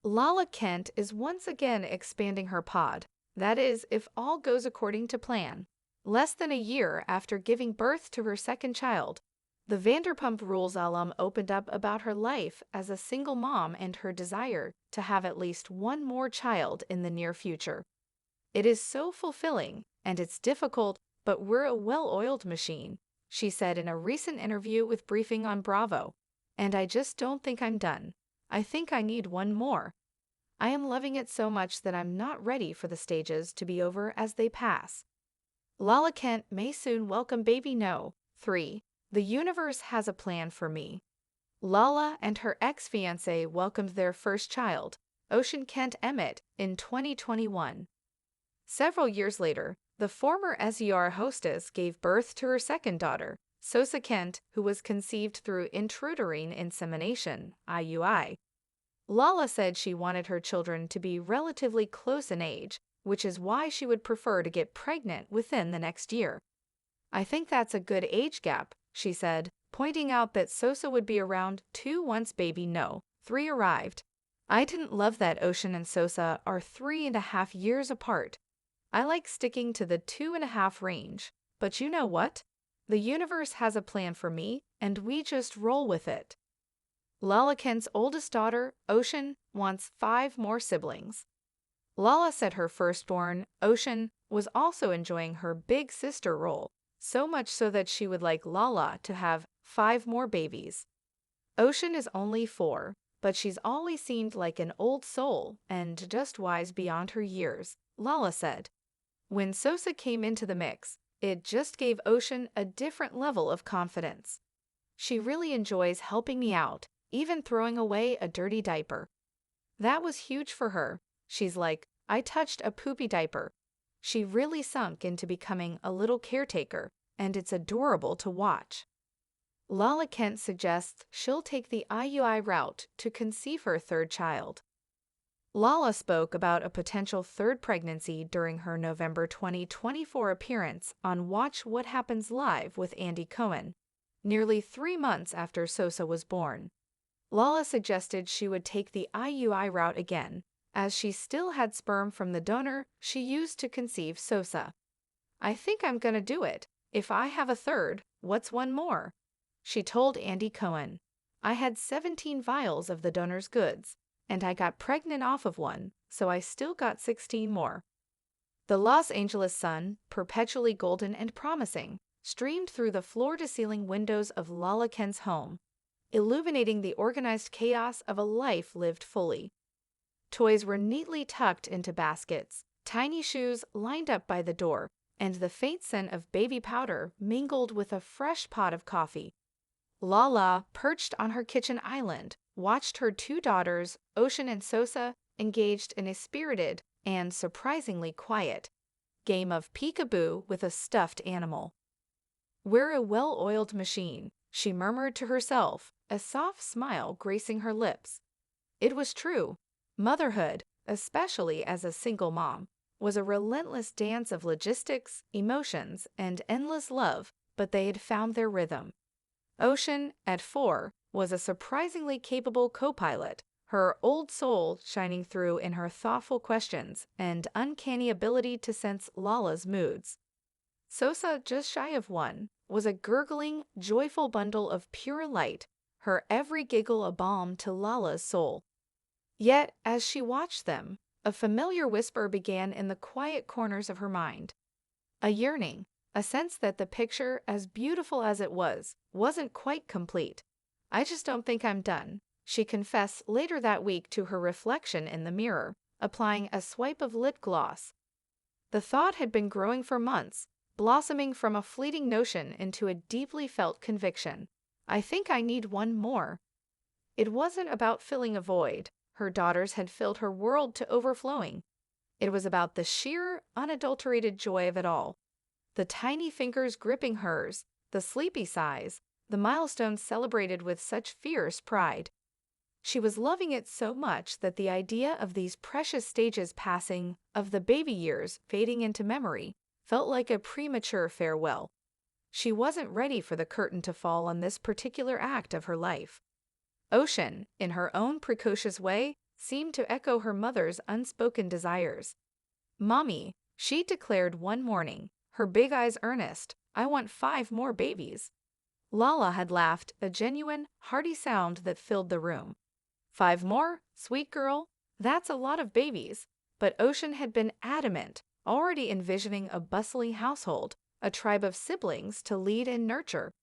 Lala Kent is once again expanding her pod. That is, if all goes according to plan. Less than a year after giving birth to her second child, the Vanderpump Rules alum opened up about her life as a single mom and her desire to have at least one more child in the near future. "It is so fulfilling, and it's difficult, but we're a well-oiled machine," she said in a recent interview with Briefing on Bravo. "And I just don't think I'm done. I think I need one more. I am loving it so much that I'm not ready for the stages to be over as they pass." Lala Kent may soon welcome baby No. 3. The universe has a plan for me. Lala and her ex-fiancé welcomed their first child, Ocean Kent Emmett, in 2021. Several years later, the former SER hostess gave birth to her second daughter, Sosa Kent, who was conceived through intrauterine insemination, IUI. Lala said she wanted her children to be relatively close in age, which is why she would prefer to get pregnant within the next year. "I think that's a good age gap," she said, pointing out that Sosa would be around 2 once baby No. 3 arrived. "I didn't love that Ocean and Sosa are 3.5 years apart. I like sticking to the 2.5 range, but you know what? The universe has a plan for me, and we just roll with it." Lala Kent's oldest daughter, Ocean, wants 5 more siblings. Lala said her firstborn, Ocean, was also enjoying her big sister role, so much so that she would like Lala to have 5 more babies. "Ocean is only 4, but she's always seemed like an old soul and just wise beyond her years," Lala said. When Sosa came into the mix, it just gave Ocean a different level of confidence. "She really enjoys helping me out, even throwing away a dirty diaper. That was huge for her. She's like, I touched a poopy diaper." She really sunk into becoming a little caretaker, and it's adorable to watch. Lala Kent suggests she'll take the IUI route to conceive her third child. Lala spoke about a potential third pregnancy during her November 2024 appearance on Watch What Happens Live with Andy Cohen, nearly 3 months after Sosa was born. Lala suggested she would take the IUI route again, as she still had sperm from the donor she used to conceive Sosa. "I think I'm gonna do it. If I have a third, what's one more?" she told Andy Cohen. "I had 17 vials of the donor's goods, and I got pregnant off of one, so I still got 16 more." The Los Angeles sun, perpetually golden and promising, streamed through the floor-to-ceiling windows of Lala Kent's home, illuminating the organized chaos of a life lived fully. Toys were neatly tucked into baskets, tiny shoes lined up by the door, and the faint scent of baby powder mingled with a fresh pot of coffee. Lala, perched on her kitchen island, watched her 2 daughters, Ocean and Sosa, engaged in a spirited and surprisingly quiet game of peekaboo with a stuffed animal. "We're a well-oiled machine," she murmured to herself, a soft smile gracing her lips. It was true. Motherhood, especially as a single mom, was a relentless dance of logistics, emotions, and endless love, but they had found their rhythm. Ocean, at 4, was a surprisingly capable co-pilot, her old soul shining through in her thoughtful questions and uncanny ability to sense Lala's moods. Sosa, just shy of 1, was a gurgling, joyful bundle of pure light, her every giggle a balm to Lala's soul. Yet, as she watched them, a familiar whisper began in the quiet corners of her mind. A yearning, a sense that the picture, as beautiful as it was, wasn't quite complete. "I just don't think I'm done," she confessed later that week to her reflection in the mirror, applying a swipe of lip gloss. The thought had been growing for months, blossoming from a fleeting notion into a deeply felt conviction. "I think I need one more." It wasn't about filling a void. Her daughters had filled her world to overflowing. It was about the sheer, unadulterated joy of it all. The tiny fingers gripping hers, the sleepy sighs, the milestones celebrated with such fierce pride. She was loving it so much that the idea of these precious stages passing, of the baby years fading into memory, felt like a premature farewell. She wasn't ready for the curtain to fall on this particular act of her life. Ocean, in her own precocious way, seemed to echo her mother's unspoken desires. "Mommy," she declared one morning, her big eyes earnest, "I want 5 more babies." Lala had laughed, a genuine, hearty sound that filled the room. 5 more? Sweet girl, that's a lot of babies. But Ocean had been adamant, already envisioning a bustling household, a tribe of siblings to lead and nurture.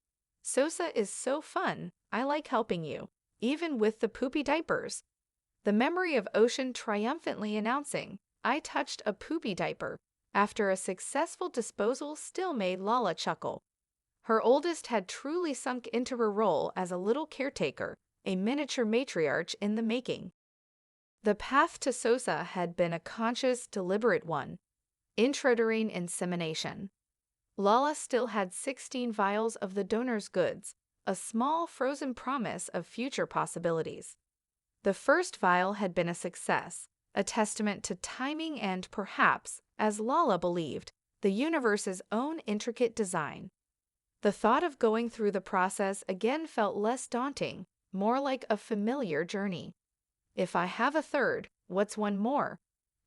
"Sosa is so fun, I like helping you, even with the poopy diapers." The memory of Ocean triumphantly announcing, "I touched a poopy diaper," after a successful disposal still made Lala chuckle. Her oldest had truly sunk into her role as a little caretaker, a miniature matriarch in the making. The path to Sosa had been a conscious, deliberate one. Intrauterine insemination. Lala still had 16 vials of the donor's goods, a small frozen promise of future possibilities. The first vial had been a success, a testament to timing and perhaps, as Lala believed, the universe's own intricate design. The thought of going through the process again felt less daunting, more like a familiar journey. "If I have a third, what's one more?"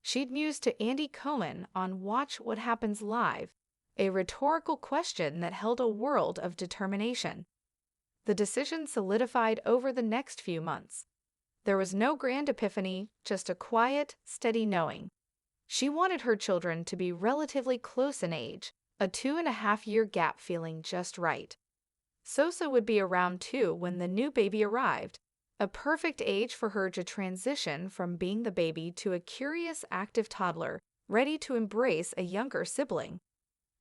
She'd mused to Andy Cohen on Watch What Happens Live, a rhetorical question that held a world of determination. The decision solidified over the next few months. There was no grand epiphany, just a quiet, steady knowing. She wanted her children to be relatively close in age, a 2.5-year gap feeling just right. Sosa would be around 2 when the new baby arrived, a perfect age for her to transition from being the baby to a curious, active toddler, ready to embrace a younger sibling.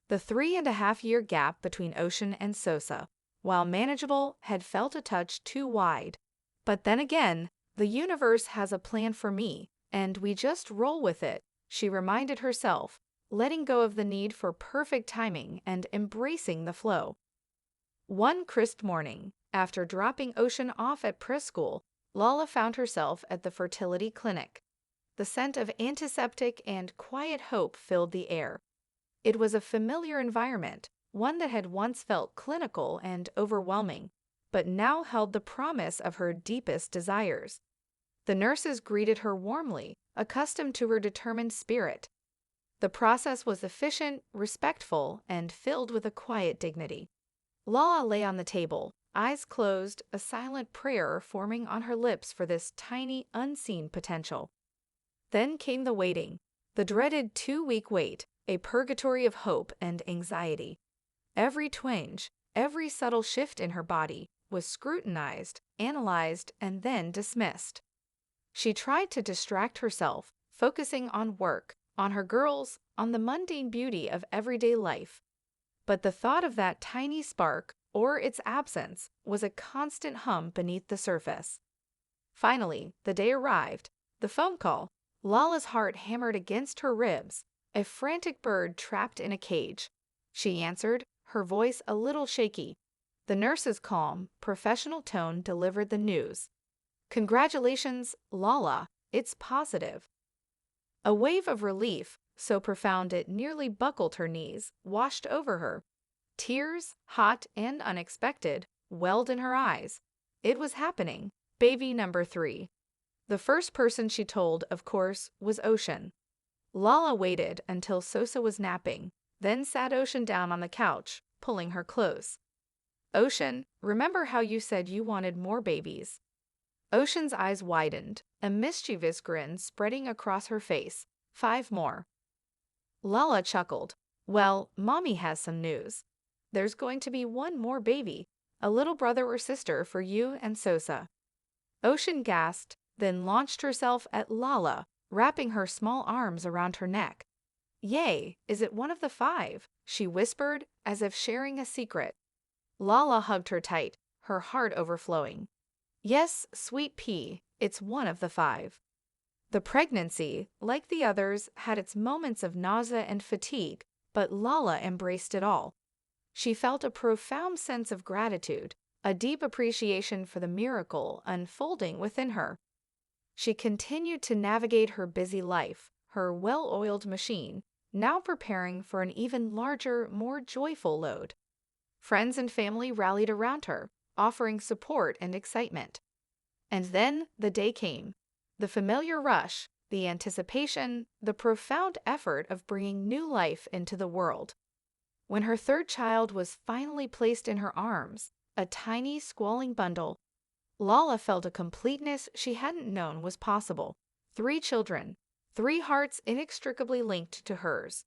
The 3.5-year gap between Ocean and Sosa, while manageable, had felt a touch too wide. But then again, the universe has a plan for me, and we just roll with it, she reminded herself, letting go of the need for perfect timing and embracing the flow. One crisp morning, after dropping Ocean off at preschool, Lala found herself at the fertility clinic. The scent of antiseptic and quiet hope filled the air. It was a familiar environment, one that had once felt clinical and overwhelming, but now held the promise of her deepest desires. The nurses greeted her warmly, accustomed to her determined spirit. The process was efficient, respectful, and filled with a quiet dignity. Lala lay on the table, eyes closed, a silent prayer forming on her lips for this tiny, unseen potential. Then came the waiting, the dreaded 2-week wait, a purgatory of hope and anxiety. Every twinge, every subtle shift in her body was scrutinized, analyzed, and then dismissed. She tried to distract herself, focusing on work, on her girls, on the mundane beauty of everyday life. But the thought of that tiny spark, or its absence, was a constant hum beneath the surface. Finally, the day arrived. The phone call. Lala's heart hammered against her ribs, a frantic bird trapped in a cage. She answered, her voice a little shaky. The nurse's calm, professional tone delivered the news. "Congratulations, Lala, it's positive." A wave of relief, so profound it nearly buckled her knees, washed over her. Tears, hot and unexpected, welled in her eyes. It was happening. Baby number 3. The first person she told, of course, was Ocean. Lala waited until Sosa was napping, then sat Ocean down on the couch, pulling her close. "Ocean, remember how you said you wanted more babies?" Ocean's eyes widened, a mischievous grin spreading across her face. 5 more. Lala chuckled. "Well, Mommy has some news. There's going to be 1 more baby, a little brother or sister for you and Sosa." Ocean gasped, then launched herself at Lala, wrapping her small arms around her neck. "Yay, is it one of the 5? She whispered, as if sharing a secret. Lala hugged her tight, her heart overflowing. "Yes, sweet pea, it's one of the 5. The pregnancy, like the others, had its moments of nausea and fatigue, but Lala embraced it all. She felt a profound sense of gratitude, a deep appreciation for the miracle unfolding within her. She continued to navigate her busy life, her well-oiled machine, now preparing for an even larger, more joyful load. Friends and family rallied around her, offering support and excitement. And then the day came. The familiar rush, the anticipation, the profound effort of bringing new life into the world. When her third child was finally placed in her arms, a tiny, squalling bundle, Lala felt a completeness she hadn't known was possible. 3 children, 3 hearts inextricably linked to hers.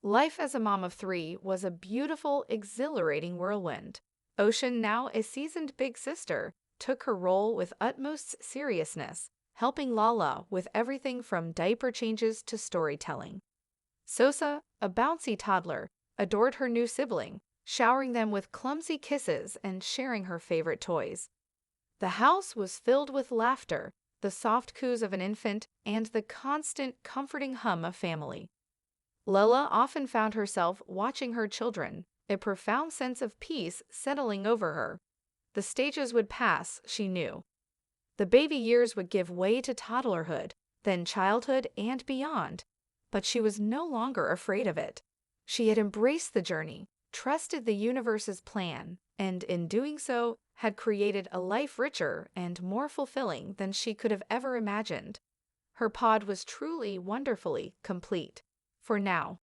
Life as a mom of 3 was a beautiful, exhilarating whirlwind. Ocean, now a seasoned big sister, took her role with utmost seriousness, helping Lala with everything from diaper changes to storytelling. Sosa, a bouncy toddler, adored her new sibling, showering them with clumsy kisses and sharing her favorite toys. The house was filled with laughter, the soft coos of an infant, and the constant, comforting hum of family. Lala often found herself watching her children, a profound sense of peace settling over her. The stages would pass, she knew. The baby years would give way to toddlerhood, then childhood and beyond. But she was no longer afraid of it. She had embraced the journey, trusted the universe's plan, and in doing so, had created a life richer and more fulfilling than she could have ever imagined. Her pod was truly wonderfully complete. For now.